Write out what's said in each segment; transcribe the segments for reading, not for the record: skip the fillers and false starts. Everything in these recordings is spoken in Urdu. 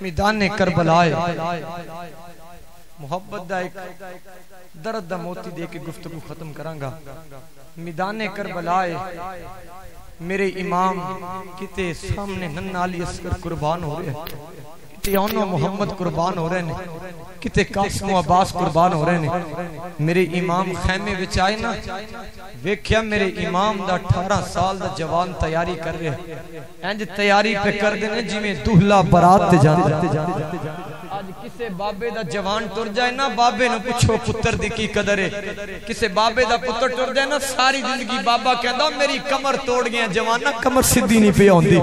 میدان کربلا محبت دا ایک درد دا موتی دے کے گفتگو ختم کرانگا. میدان کربلا میرے امام کتے سامنے ننالی اصغر قربان ہو رہے ہیں، کتے اونو محمد قربان ہو رہے ہیں، کتے قاسم و عباس قربان ہو رہے ہیں. میرے امام خیمے وچ آئے نا، ویکھیا میرے امام دا 18 سال دا جوان تیاری کر رہے ہیں. انج تیاری پہ کر دینے جی میں دہلا برات تے جاندے. آج کسے بابے دا جوان ٹر جائے نا، بابے نو پوچھو پتر دی کی قدر ہے. کسے بابے دا پتر ٹر جائے نا، ساری زندگی بابا کہندا میری کمر توڑ گیا، جوانا کمر سیدھی نہیں پئی ہوندی.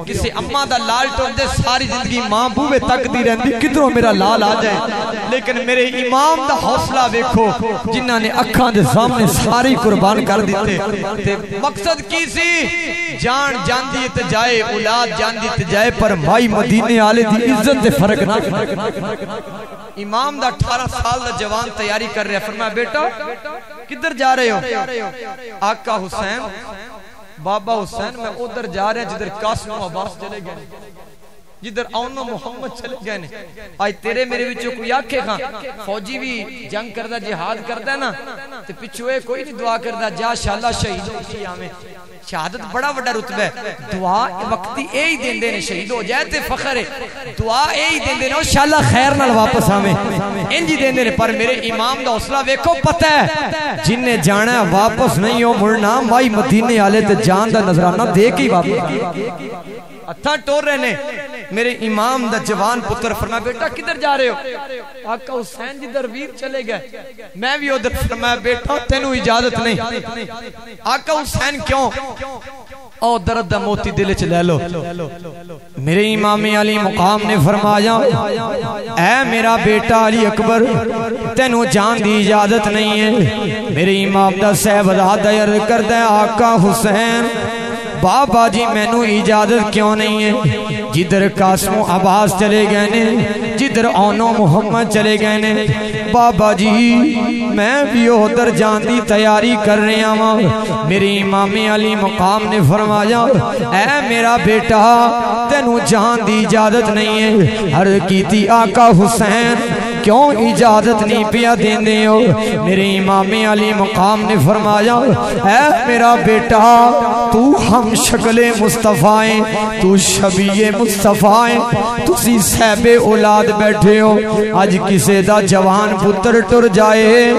کسے اماں دا لال ٹر جائے، ساری زندگی ماں بوے تک دی رہندی کدھروں میرا لال آ جائے. لیکن میرے امام دا حوصلہ ویکھو جنہاں نے اکھاں دے سامنے ساری قربان کر دیتے. تے مقصد کی سی؟ جان جاندی تے جائے، اولاد جاندی تے جائے، پر مائی مدینے والے دی عزت تے فرق نہ. امام دا 18 سال دا جوان تیاری کر رہا ہے. فرمایا بیٹا کدھر جا رہے ہو؟ آقا حسین بابا حسین میں ادھر جا رہے ہیں جدھر قاسم و عباس چلے گئے، جدھر اونو محمد چلے گئے. آج تیرے میرے وچوں کوئی آکھے گا فوجی بھی جنگ کردا جہاد کردا ہے نا تے پچھوے کوئی نہیں دعا کردا جا شالا شہید ہو کے آویں. شہادت بڑا بڑا رتبہ ہے. دعا وقتی اے ہی دیندے نے، شہید ہو جائے تے فخر ہے. دعا اے ہی دیندے نے او شالا خیر نال واپس آویں، انج دیندے نے. پر میرے امام دا حوصلہ ویکھو، پتہ ہے جن نے جانا ہے واپس نہیں ہو مڑنا. مائی مدینے والے تے جان دا نظرانہ دے کے ہی واپس ہتھاں ٹور رہے نے. میرے امام دا جوان پتر فرمایا بیٹا کدھر جا رہے ہو؟ آقا حسین جدھر ویر چلے گئے میں بھی ادھر. فرمایا بیٹا تینوں اجازت نہیں. آقا حسین کیوں؟ او درد دا موتی دل چ لے لو. میرے امام علی مقام نے فرمایا اے میرا بیٹا علی اکبر تینوں جان دی اجازت نہیں ہے. میرے امام دا صاحبزادہ عرض کردا ہے آقا حسین بابا جی مینوں اجازت کیوں نہیں ہے؟ جدھر قاسم و عباس چلے گئے نے، جدھر اونو محمد چلے گئے نے، بابا جی میں بھی ادھر جان دی تیاری کر رہا ہوں. میرے امام علی مقام نے فرمایا اے میرا بیٹا تینوں جان دی اجازت نہیں ہے. عرض کیتی آقا حسین کیوں اجازت نہیں پیا دیندے ہو؟ میرے امام علی مقام نے فرمایا اے میرا بیٹا تو ہم شکل مصطفیٰ ہیں، تو شبیہ مصطفیٰ ہیں، تسی صاحب اولاد بیٹھے ہو. آج کسے دا جوان پتر ٹر جائے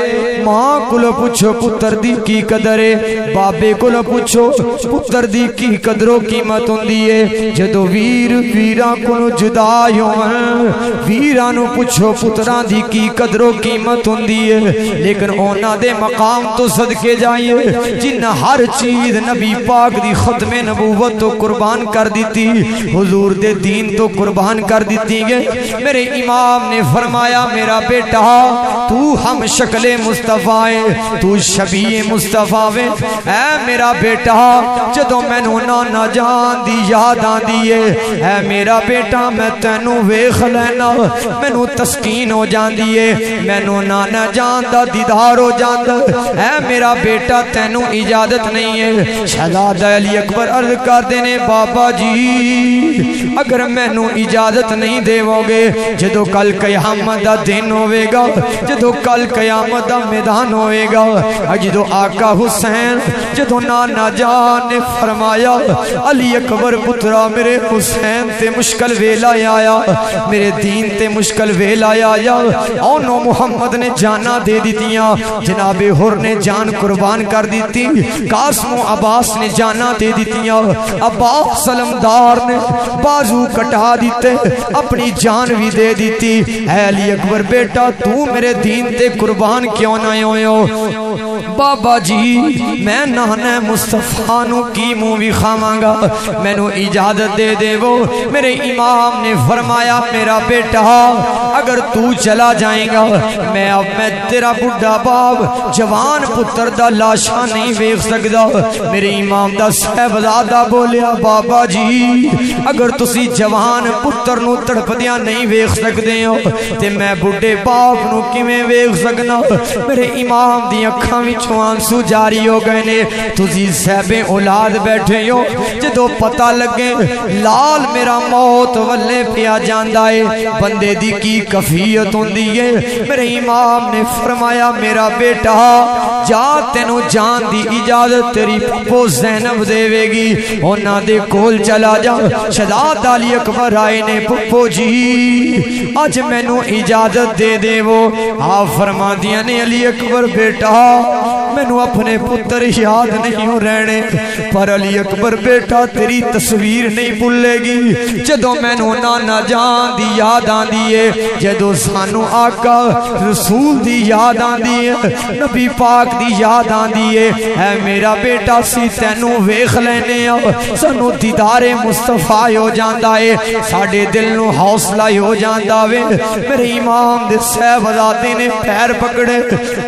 ماں کلو پوچھو پتر دی کی قدر ہے، بابے کلو پوچھو پتر دی کی قدر و قیمت ہوندی ہے. جدو ویر ویراں کلو جدا ہون ویراں نو پوچھو پتراں دی کی قدر و قیمت ہوندی ہے. لیکن اونا دے مقام تو صدقے جائیے جن ہر چیز نبی پاک دی ختم نبوت تو قربان کر دیتی، حضور دے دین تو قربان کر دیتی گئے. میرے امام نے فرمایا میرا بیٹا تو ہم شکل مصطفیٰ ہے، تو شبیہ مصطفیٰ ہے. اے میرا بیٹا جدو میں نو نانا جان دی یاد آن دیئے اے میرا بیٹا میں تینو ویخ لینا میں نو تسکین ہو جان دیئے، میں نو نانا جان دا دیدار ہو جان دا. اے میرا بیٹا تینو اجازت نہیں ہے. شہزادہ علی اکبر عرض کر دینے بابا جی اگر میں نو اجازت نہیں دے گے جدو کل قیامت دا دن ہوئے گا، جدو کل قیامت دا میدان ہوئے گا، جدو آقا حسین جدو نانا جان نے فرمایا علی اکبر پترا میرے حسین تے مشکل ویلا آیا، میرے دین تے مشکل ویلا آیا. اونو محمد نے جانا دے دیتیاں، جناب حر نے جان قربان کر دیتی، قاسم و عباس نے جانا دے دیتیاں، عباس سلمدار نے بازو کٹا دیتے اپنی جان بھی دے دیتی. اے علی اکبر بیٹا تو میرے دین تے قربان کیوں نہ ہوئے ہو؟ بابا جی میں نانا مصطفیٰ نو کی منہ بھی کھاواں گا، میں نو اجازت دے دے وہ. میرے امام نے فرمایا میرا بیٹا اگر تو چلا جائیں گا میں تیرا بڑھا باپ جوان پتر دا لاشا نہیں ویکھ سکدا. میرے امام دا صاحبزادہ بولیا بابا جی اگر تسی جوان پتر نو تڑپ دیا نہیں ویکھ سکدے ہو تے میں بڑھے باپ نو کیویں ویکھ سکنا؟ میرے میرے امام دی اکھاں وچوں آنسو جاری ہو گئے نے تسی صاحبے اولاد بیٹھے ہو جدو پتہ لگے لال میرا موت ولے پیا جاندا ہے بندے دی کی کفیت ہوندی ہے میرے امام نے فرمایا میرا بیٹا جا تینو جان دی اجازت تیری پھپھو زینب دے گی انہاں دے کول چلا جا شہزادہ علی اکبر آئے نے پھپھو جی اج مینوں اجازت دے دے وہ آپ فرما دیا نے علی اکبر بیٹا مینوں اپنے پتر یاد نہیں رہنے پر علی اکبر بیٹا تیری تصویر نہیں بھولے گی جدوں مینوں نانا جان دی یاد آندی ہے جدوں سانو آقا رسول دی یاد آندی ہے نبی پاک دی یاد آندی ہے اے میرا بیٹا سی تینوں ویکھ لینے سانو دیدار مصطفی ہو جاندا ہے ساڈے دل نو حوصلہ ہو جاندا وے میرے امام دے صاحبزادے نے پیر پکڑے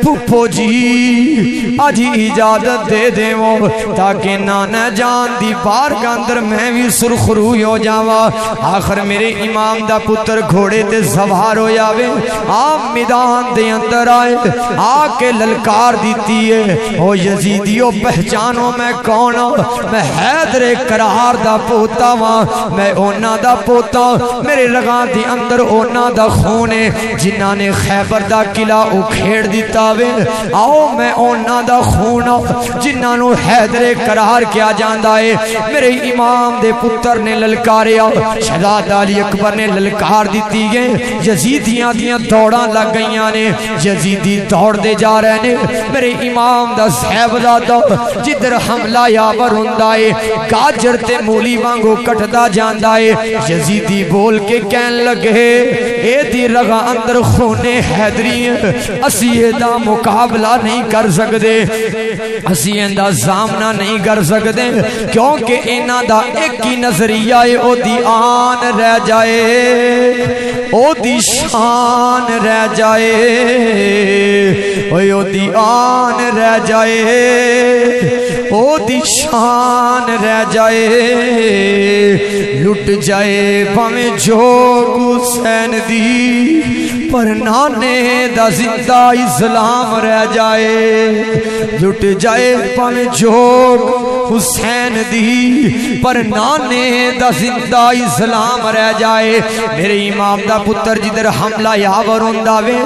پھپھو جی اج اجازت دے دیو تاکہ نانا جان دی بارگاہ اندر میں بھی سرخرو ہو جاواں آخر میرے امام دا پتر گھوڑے تے سوار ہو جاوے آپ میدان دے اندر آئے آ کے للکار دیتی ہے او یزیدیو پہچانو میں کون میں حیدر کرار دا پوتا واں میں اونا دا پوتا میرے رگاں دی اندر اونا دا خون ہے جنہاں نے خیبر دا قلعہ اکھیڑ دیتا وے آؤ میں اونا دا خون جنہاں نو حیدر کرار کیا جاندا ہے میرے امام دے پتر نے للکاریا شہزادہ علی اکبر نے للکار دیتی ہے یزیدیاں دیاں دوڑاں لگ گئیاں نے یزیدی دوڑ دے جا رہے نے میرے امام دا صاحبزادہ جدھر حملہ یاور ہوندا ہے گاجر تے مولی وانگو کٹدا جاندا ہے یزیدی بول کے کہن لگے اے دی رگا اندر خونے حیدری اسی دا مقابلہ نہیں کر سکدے اسی دا سامنا نہیں کر سکدے کیونکہ انہاں دا ایک ہی نظریہ ہے او دی آن رہ جائے او دی شان رہ جائے او دی آن رہ جائے او دی شان رہ جائے لٹ جائے پاویں جوگ حسین دی پر نانے دا زندہ اسلام رہ جائے لٹ جائے پاویں جوگ حسین دی پر نانے دا زندہ اسلام رہ جائے میرے امام دا پتر جدھر حملہ یاور ہوندا وے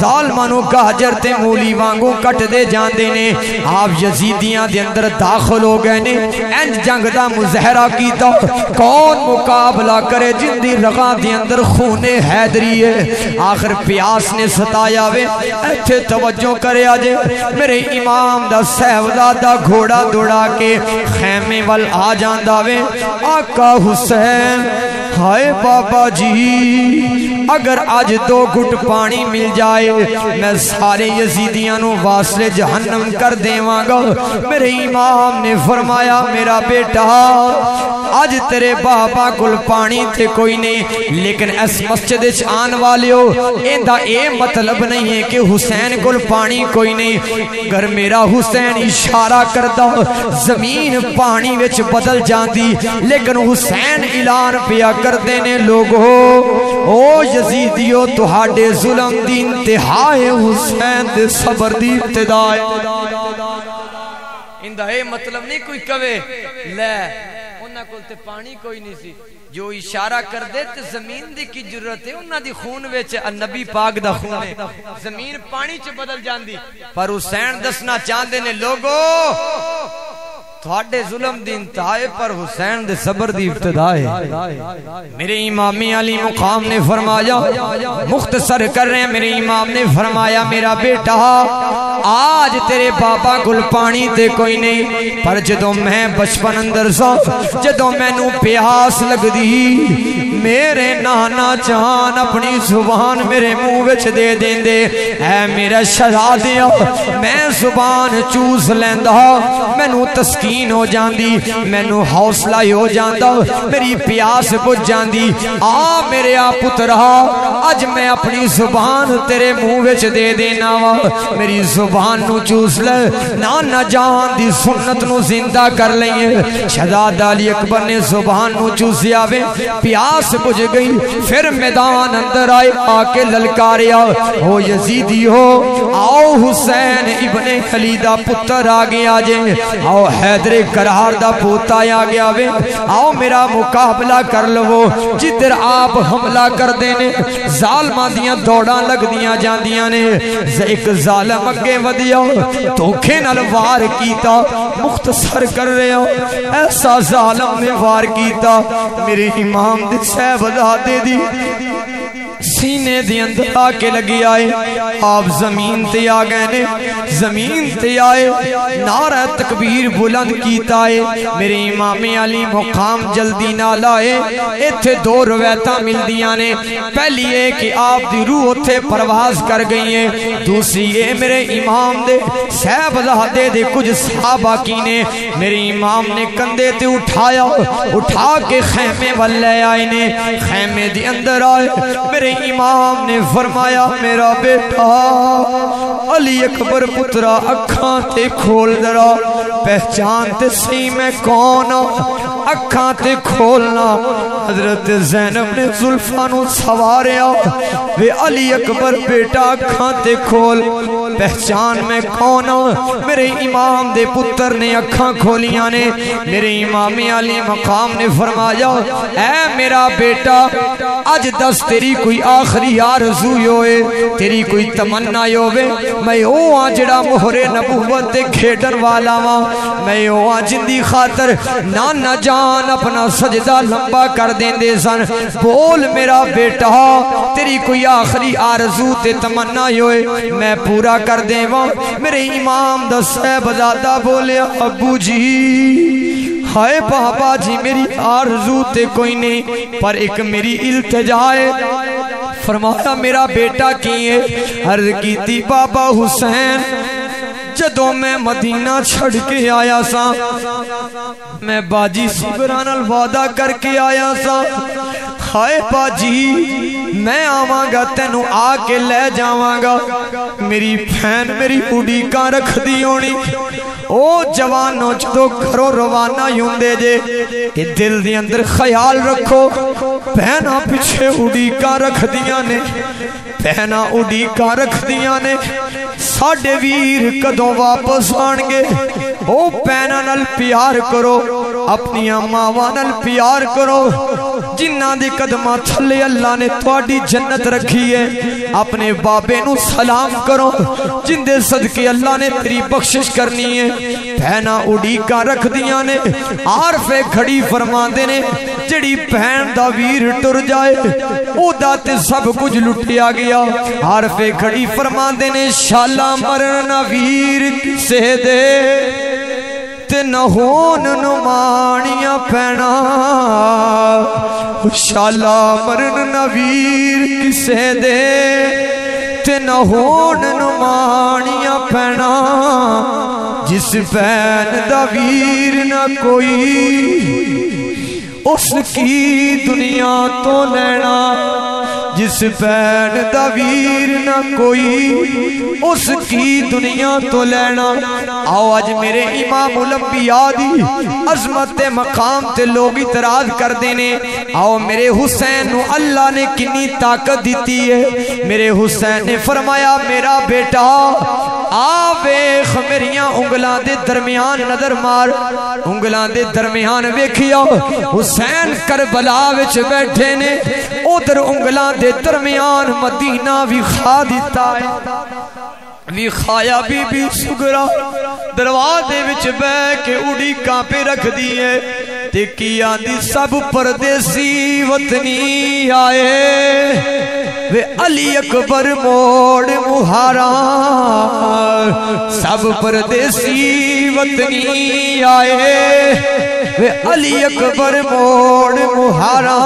ظالمانو گاجر تے مولی وانگو کٹ دے جاندے نے آپ یزیدیاں دے اندر داخل ہو گئے نے انج جنگ دا مظاہرہ کیتا کون مقابلہ کرے جن دی رگاں دے اندر خون حیدری ہے آخر پیاس نے ستایا وے ایتھے توجہ کرے آجے میرے امام دا صاحبزادہ گھوڑا دوڑا کے خیمے وال آ جاندا وے آقا حسین ہائے بابا جی اگر آج 2 گھٹ پانی مل جائے میں سارے یزیدیاں نو واسلے جہنم کر دیواں گا میرے امام نے فرمایا میرا بیٹا آج تیرے بابا کل پانی تے کوئی نہیں لیکن اس مسجد آن والے ہو ایندہ اے مطلب نہیں ہے کہ حسین کل پانی کوئی نہیں اگر میرا حسین اشارہ کردہ زمین پانی وچ بدل جاندی لیکن حسین اعلان پیا کر دینے لوگو او یزیدیو تہاڈے ظلم دی انتہائے حسین دے صبر دی ابتدائے اندہ اے مطلب نہیں کوئی کہے لے انہاں کول تے پانی کوئی نہیں سی جو اشارہ کر دے تے زمین دی کی جرت ہے انہاں دی خون وچ نبی پاک دا خون ہے زمین پانی چ بدل جاندی پر حسین دسنا چاہندے نے لوگو تھوڑے ظلم دی انتہائی پر حسین دے صبر دی ابتدا ہے میرے امام علی مقام نے فرمایا مختصر کر رہے ہیں میرے امام نے فرمایا میرا بیٹا آج تیرے بابا گل پانی تے کوئی نہیں پر جدوں میں بچپن اندر سا جدوں میں نو پیاس لگ دی میرے نانا جان اپنی زبان میرے منہ وچ دے دیں دے اے میرا شہزادیا میں زبان چوس لیندا میں نو تسکین ہو جاندی میں نو حوصلہ ہو جاندا میری پیاس بجھ جاندی آ میرے آ پترا اج میں اپنی زبان تیرے منہ وچ دے دینا وا میری زبان زبان نو چوس لے نانا جان دی سنت نو زندہ کر لئیے شہزادہ علی اکبر نے زبان نو چوس آوے پیاس بجھ گئی پھر میدان اندر آئے آکے للکاریا ہو یزیدی ہو آؤ حسین ابن علی دا پتر آگے آجے آؤ حیدر کرار دا پوتا آگے آوے آؤ میرا مقابلہ کر لو جدر آپ حملہ کر دینے ظالمہ دیاں دوڑاں لگ دیاں جان دیاں نے ایک ظالم اگے ودیا دھوکے نال وار کیتا مختصر کر رہے ہو ایسا ظالم نے وار کیتا میرے امام دے صاحبزادے دی سینے دے اندر آ کے لگی آئے آپ زمین تے آ گئے نے زمین تے آئے نعرہ تکبیر بلند کیتا ہے میرے امام علی مقام جلدی نہ لائے ایتھے دو روایتاں مل دیاں نے پہلی ہے کہ آپ دی روح اتھے پرواز کر گئی ہے دوسری ہے میرے امام دے صاحبزادے دے کچھ صحابہ کی نے میرے امام نے کندھے تے اٹھا کے خیمے والے آئے نے خیمے دی اندر آئے میرے امام نے فرمایا میرا بیٹا علی اکبر پترا اکھاں تے کھول درا پہچان تے سی میں کون اکھاں تے کھولنا حضرت زینب نے زلفانو سواریا وے علی اکبر بیٹا اکھاں تے کھول پہچان میں کون میرے امام دے پتر نے اکھاں کھولیاں نے میرے امام علی مقام نے فرمایا اے میرا بیٹا آج دس تیری کوئی آخری آرزو ہوئے تیری کوئی تمنا ہوئے میں او آجڑا مہر نبوت دے کھیڈر والا ماں میں او آجندی خاطر نانا جان اپنا سجدہ لمبا کر دیں دے سن بول میرا بیٹا تیری کوئی آخری آرزو تے تمنا ہوئے میں پورا کر دیں وہاں میرے امام دا صاحبزادہ بولے ابو جی ہائے بابا جی میری آرزو تے کوئی نہیں پر ایک میری التجائے فرمایا میرا بیٹا کیے عرض کی تھی بابا حسین جدوں میں مدینہ چھڑ کے آیا سا میں باجی سبران الوعدہ کر کے آیا سا ہائے باجی میں آواں گا تینوں آ کے لے جاواں گا میری بہن میری اڑی کا رکھ دی ہونی او جوانوں جدو گھروں روانہ یوندے جے کہ دل دی اندر خیال رکھو بہنہ پیچھے اڑی کا رکھ دیاں نے بہنہ اڑی کا رکھ دیاں نے ساڑھے ویر کدوں واپس آنگے او بہنہ نل پیار کرو اپنی ماواں نل پیار کرو جنہ دے قدمہ تھلے اللہ نے تواڈی جنت رکھی ہے اپنے بابے نو سلام کرو جن دے صدقے اللہ نے تیری بخشش کرنی ہے بہنہ اڑی کا رکھ دیاں نے عارف کھڑی فرما دینے جڑی بہن دا ویر ٹر جائے او داتے سب کچھ لٹیا گیا عارف کھڑی فرما دینے شالا مرنا ویر کسے دے تے نہ ہون نمانیاں پینا شالا مرن نویر کسے دے تے نہ ہون نمانیاں پینا جس بین دا ویر نہ کوئی اس کی دنیا تو لینا جس بین دا ویر نہ کوئی اس کی دنیا تو لینا آؤ آج میرے امام الانبیاء دی عظمت مقام تے لوگ اعتراض کر دینے آؤ میرے حسین نو اللہ نے کنی طاقت دیتی ہے میرے حسین نے فرمایا میرا بیٹا آویخ میریاں انگلاں دے درمیان نظر مار انگلاں دے درمیان ویکھیا حسین کربلا وچ بیٹھے نے ادھر انگلاں دے درمیان مدینہ بھی کھا دیتا ہے بھی کھایا بی بی سگرا دروازے وچ بے کے اڑی کانپے رکھ دیئے تے کیا دی سب پردیسی وطنی آئے وے علی اکبر موڑ مہارا سب پردیسی وطنی آئے وے علی اکبر موڑ مہارا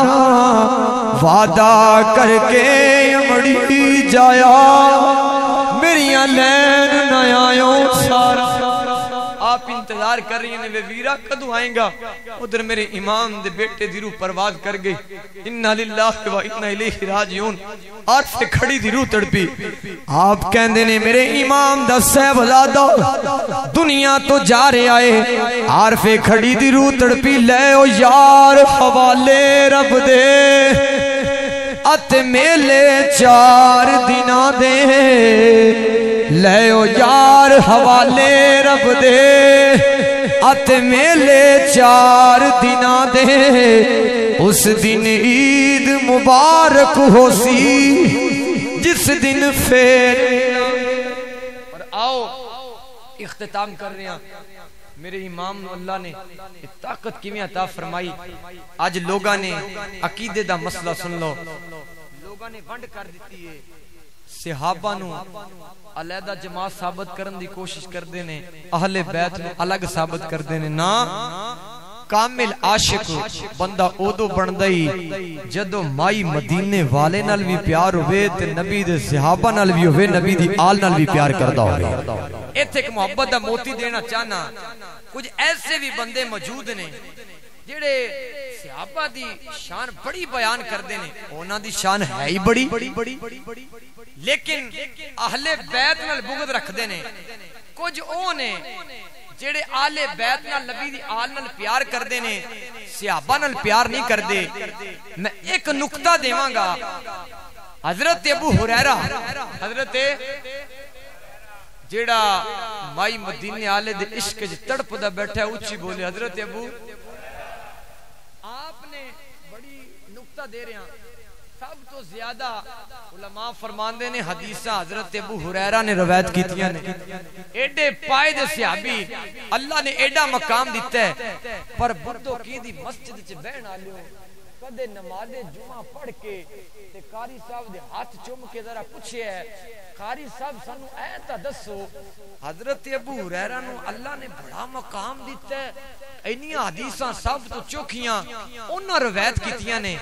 وعدہ کر کے امڑی جایا میریاں لین نیاں سارا آپ انتظار کر رہی ہیں ویرا کدو آئیں گا. ادھر میرے امام دے بیٹے دی روح پرواز کر گئی. انا للہ و انا الیہ راجعون. عرف سے کھڑی دی روح تڑپی. آپ کہندے نے میرے امام دا صاحبزادہ دنیا تو جا رہے آئے. عرف کھڑی دی روح تڑپی. لے او یار حوالے رب دے ات میلے 4 دنہ دے. لے او یار حوالے رب دے ات میلے 4 دنہ دے. اس دن عید مبارک ہو سی جس دن پھر. اور آؤ اختتام کر رہے ہیں. میرے امام اللہ نے طاقت کیویں عطا فرمائی. آج لوگاں نے عقیدے دا مسئلہ سن لو. لوگاں نے ونڈ کر دیتی ہے. صحابہ نو علیحدہ جماعت ثابت کرن دی کوشش کردے نے, اہل بیت نو الگ ثابت کردے نے. نا کامل عاشق بندہ ادو بندا ہی جدو مائی مدینے والے نال بھی پیار ہوئے تے نبی دے صحابہ نال بھی ہوئے, نبی دی آل نال بھی پیار کردا ہوئے. ایتھے ایک محبت دا موتی دینا چاہنا. کچھ ایسے بھی بندے موجود نے جڑے صحابہ دی شان بڑی بیان کردے نے. انہاں دی شان ہے ہی بڑی, لیکن اہل بیت نال بغض رکھدے نے. کچھ او نے جڑے آل بیت نال نبی دی آل نال پیار کردے نے, صحابہ نال پیار نہیں کردے. میں ایک نقطہ دیواں گا. حضرت ابو ہریرہ حضرت جڑا مائی مدینے آلے دے عشق وچ تڑپدا بیٹھا ہے, اونچی بولے حضرت ابو. آپ نے بڑی نقطہ دے رہے ہیں. سب تو زیادہ علماء فرماندے نے حدیثاں حضرت ابو ہریرہ نے روایت کیتیاں نے. ایڈے پائے دے صحابی اللہ نے ایڈا مقام دیتا ہے, پر بردو کی دی مسجد وچ بہن آلیو کدے نماز جمعہ پڑھ کے تے قاری صاحب دے ہاتھ چوم کے ذرا پوچھے ہے قاری صاحب سانو اے تا دسو. حضرت ابو ہریرہ نو اللہ نے بڑا مقام دیتا ہے. اینیاں حدیثاں سب تو چوکھیاں انہاں روایت کیتیاں نے,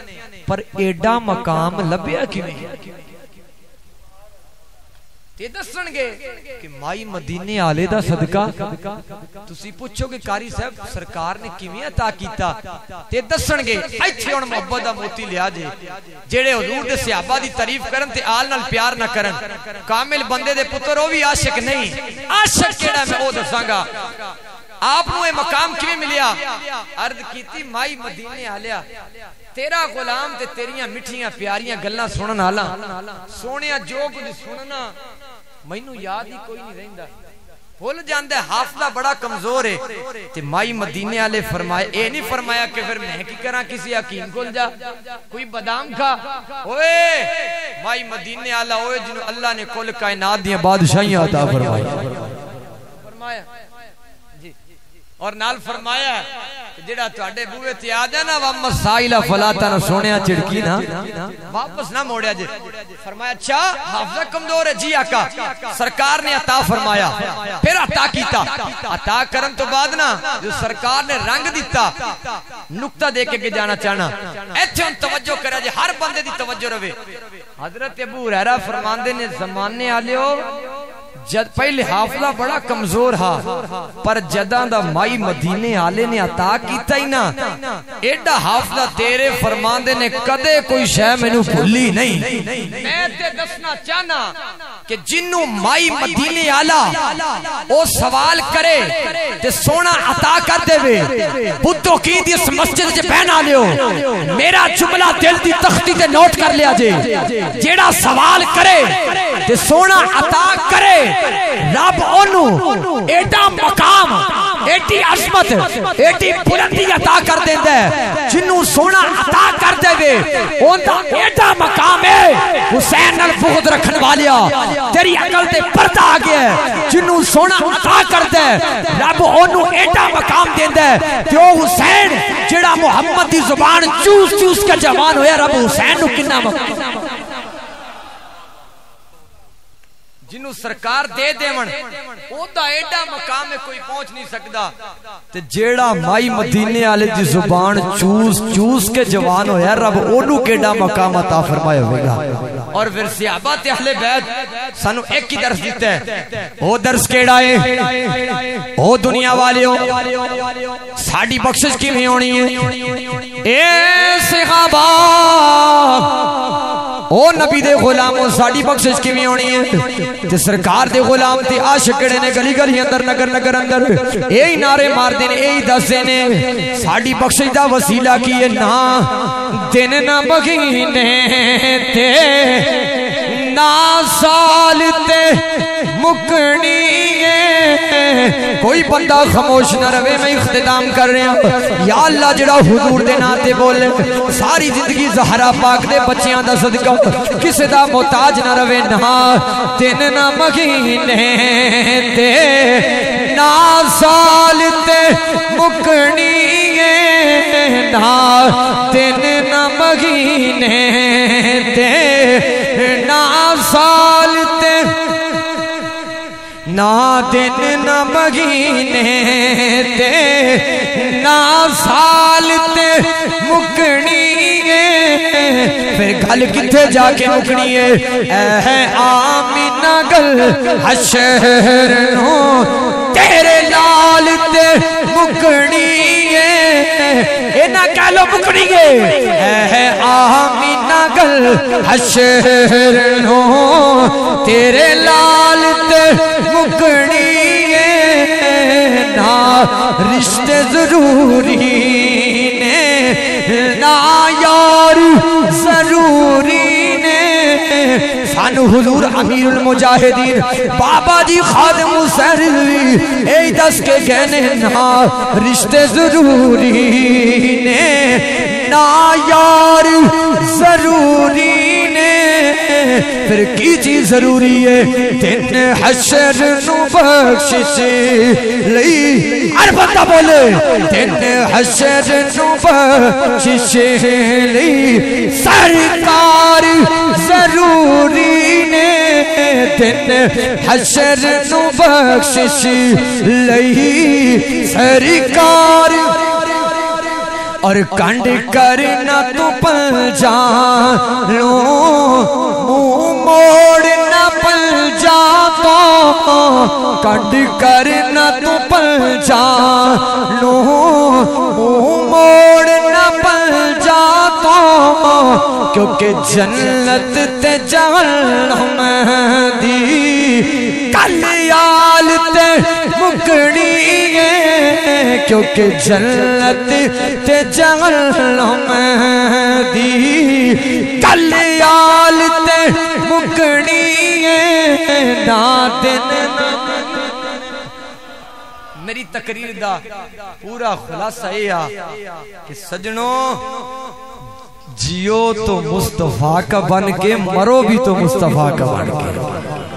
پر ایڈا مقام لبیا کیویں؟ تے دسن گے کہ مائی مدینے آلے دا صدقہ. تسی پوچھو کہ قاری صاحب سرکار نے کیویں عطا کیتا, تے دسن گے. ایتھے ہن محبت دا موتی لیا جے جڑے حضور دے صحابہ دی تعریف کرن تے آل نال پیار نہ کرن. کامل بندے دے پتر او بھی عاشق نہیں. عاشق کیڑا میں او دساں گا. آپ نو اے مقام کیویں ملیا؟ عرض کیتی مائی مدینے آلیا تیرا غلام تے تیریاں مٹھیاں پیاریاں گلاں سنن والا سونیا جو کچھ سننا مینوں یاد ہی کوئی نہیں رہندا, بھول جاندا ہے. حافظہ بڑا کمزور ہے. تے مائی مدینے والے فرمائے اے نہیں فرمایا کہ پھر میں کی کراں کسی حکیم کول جا کوئی بادام کھا. اوئے مائی مدینے والا اوئے جنوں اللہ نے کل کائنات دیاں بادشاہیاں عطا فرمایا اور نال فرمایا جڑا تواڈے بوئے تے آ جا نا وم سائل فلاتا نہ سونیا چڑکی نا واپس نہ موڑیا جے. فرمایا اچھا حافظہ کمزور ہے جی آقا. سرکار نے عطا فرمایا, پھر عطا کیتا. عطا کرن تو بعد نا جو سرکار نے رنگ دیتا. نقطہ دے کے جانا چاہنا ایتھے ہن توجہ کرا جے, ہر بندے دی توجہ رہے. حضرت ابو ہریرہ فرماندے نے زمانے والےو جد پہلے حافظہ بڑا کمزور ہا, پر جداں دا مائی مدینے آلے نے عطا کیتا ہی نا ایڈا حافظہ تیرے فرماندے نے کدے کوئی شے مینوں بھولی نہیں. میں تے دسنا چاہنا کہ جنوں مائی مدینے آلا او سوال کرے تے سونا عطا کر دے وے بتو کی دی اس مسجد وچ بہنا لیو. میرا جملہ دل دی تختی تے نوٹ کر لیا جے. جیڑا سوال کرے تے سونا عطا کرے رب اونوں ایڈا مقام ایڈی عظمت ایڈی بلندی عطا کر دیندا ہے. جنوں سونا عطا کر دے وے اوندا ایڈا مقام ہے. حسین نال بغض رکھن والیا تیری عقل تے پردہ آ گیا ہے. جنوں سونا عطا کردا ہے رب اونوں ایڈا مقام دیندا ہے کہ او حسین جڑا محمد دی زبان چوس چوس کے جوان ہویا, رب حسین نو کنا مقام. جنہوں سرکار دے دیون او دا ایڈا مقام میں کوئی پہنچ نہیں سکدا تے جیڑا مائی مدینے والے دی زبان چوس چوس کے جوان ہویا رب اونوں کیڑا مقام عطا فرمایا ہوئے گا اور پھر صحابہ تے اہل بیت سانو ایک ہی درس دیتا ہے او درس کیڑا ہے او دنیا والیو ساڈی بخشش کیویں ہونی ہے اے صحابہ او نبی دے غلاموں ساڈی بخشش کیویں ہونی ہے تے سرکار دے غلام تے عاشق کڑے نے گلی گلی اندر نگر نگر اندر اے نعرے مار دے نے اے دس دے نے ساڈی بخشش دا وسیلہ کی ہے نہ دن نہ مہینے تے نہ سال تے مکنی ہے کوئی بندہ خاموش نہ رہے میں اختتام کر رہا ہوں یا اللہ جڑا حضور دے ناتے بولے ساری زندگی زہرا پاک دے بچیاں دا صدقہ کسے دا محتاج نہ رہے نہ دن نہ مہینے تے نہ سال تے مکنی ہے نہ دن نہ مہینے تے نہ سال تے نہ دن نہ مہینے تے نہ سال تے مکنی ہے پھر گل کتھے جا کے مکنی ہے اے آمینہ گل حشر نو تیرے لال تے مکنی ہے اے نہ کہہ لو مکنی ہے اے آمینہ گل حشر نو تیرے لال تے مکنی ہے نہ رشتے ضروری نے نہ یار ضروری نے سانو حضور امیر المجاہدین بابا جی خادم حسین اے دس کے کہنے نہ رشتے ضروری نے نہ یار ضروری نے پھر کی چیز ضروری ہے دن حشر نو بخشش لئی ہر بندہ بولے دن حشر نو بخشش لئی سرکار ضروری نے دن حشر نو بخشش لئی سرکار اور کنڈ کرنا تو پل جانو منہ موڑ نہ پل جاتا کنڈ کرنا تو پل جانو منہ موڑ نہ پل جاتا کیونکہ جنت تے جہنم دی کلیال تے مکنی ہے کیونکہ جنت تے جہنم دی کلیال تے مکنی ہے نہ دن میری تقریر دا پورا خلاصہ یہ کہ سجنوں جیو تو مصطفیٰ کا بن کے مرو بھی تو مصطفیٰ کا بن کے